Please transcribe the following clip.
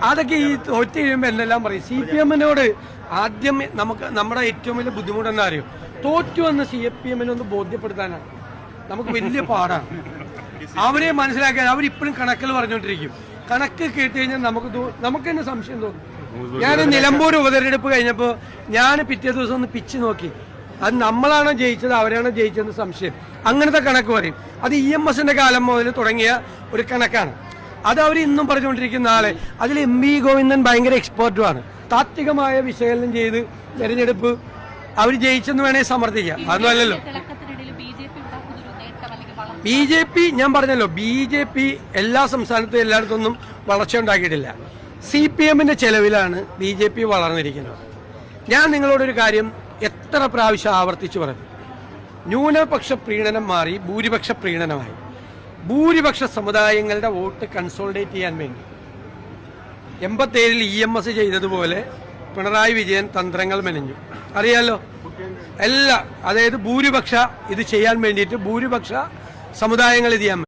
അതൊക്കെ ഈ തോറ്റ് കഴിയുമ്പോൾ എന്തെല്ലാം പറയും. CPM-നോട് ആദ്യം നമ്മുടെ ഏറ്റവും വലിയ ബുദ്ധിമുട്ട് എന്താ അറിയോ, തോറ്റു എന്ന് CPM-നെ ബോധ്യപ്പെടുത്താനാണ് നമുക്ക് വലിയ പാടാണ്. അവരെ മനസ്സിലാക്കാൻ അവരിപ്പോഴും കണക്കിൽ പറഞ്ഞുകൊണ്ടിരിക്കും. കണക്ക് കേട്ട് കഴിഞ്ഞാൽ നമുക്ക് തന്നെ സംശയം തോന്നും. ഞാൻ നിലമ്പൂർ ഉപതെരഞ്ഞെടുപ്പ് കഴിഞ്ഞപ്പോൾ ഞാൻ പിറ്റേ ദിവസം ഒന്ന് പിച്ച് നോക്കി, അത് നമ്മളാണോ ജയിച്ചത് അവരാണോ ജയിച്ചതെന്ന് സംശയം. അങ്ങനത്തെ കണക്ക് പറയും. അത് EMS-ന്റെ കാലം മുതൽ തുടങ്ങിയ ഒരു കണക്കാണ്. അത് അവർ ഇന്നും പറഞ്ഞുകൊണ്ടിരിക്കുന്ന ആളെ. അതിൽ MV ഗോവിന്ദൻ ഭയങ്കര എക്സ്പേർട്ടുമാണ്. താത്വികമായ വിശകലനം ചെയ്ത് തെരഞ്ഞെടുപ്പ് അവർ ജയിച്ചെന്ന് വേണേൽ സമർത്ഥിക്കാം. അതൊന്നുമല്ലല്ലോ. BJP ഞാൻ പറഞ്ഞല്ലോ, BJP എല്ലാ സംസ്ഥാനത്തും എല്ലായിടത്തൊന്നും വളർച്ച ഉണ്ടാക്കിയിട്ടില്ല. CPM-ന്റെ ചെലവിലാണ് BJP വളർന്നിരിക്കുന്നത്. ഞാൻ നിങ്ങളോടൊരു കാര്യം എത്ര പ്രാവശ്യം ആവർത്തിച്ചു പറഞ്ഞു. ന്യൂനപക്ഷ പ്രീണനം മാറി ഭൂരിപക്ഷ പ്രീണനമായി. ഭൂരിപക്ഷ സമുദായങ്ങളുടെ വോട്ട് കൺസോളിഡേറ്റ് ചെയ്യാൻ വേണ്ടി 87-ൽ EMS ചെയ്തതുപോലെ പിണറായി വിജയൻ തന്ത്രങ്ങൾ മെനഞ്ഞു. അറിയാലോ അതായത് ഭൂരിപക്ഷ ഇത് ചെയ്യാൻ വേണ്ടിയിട്ട് ഭൂരിപക്ഷ സമുദായങ്ങൾ ഇത് ചെയ്യാൻ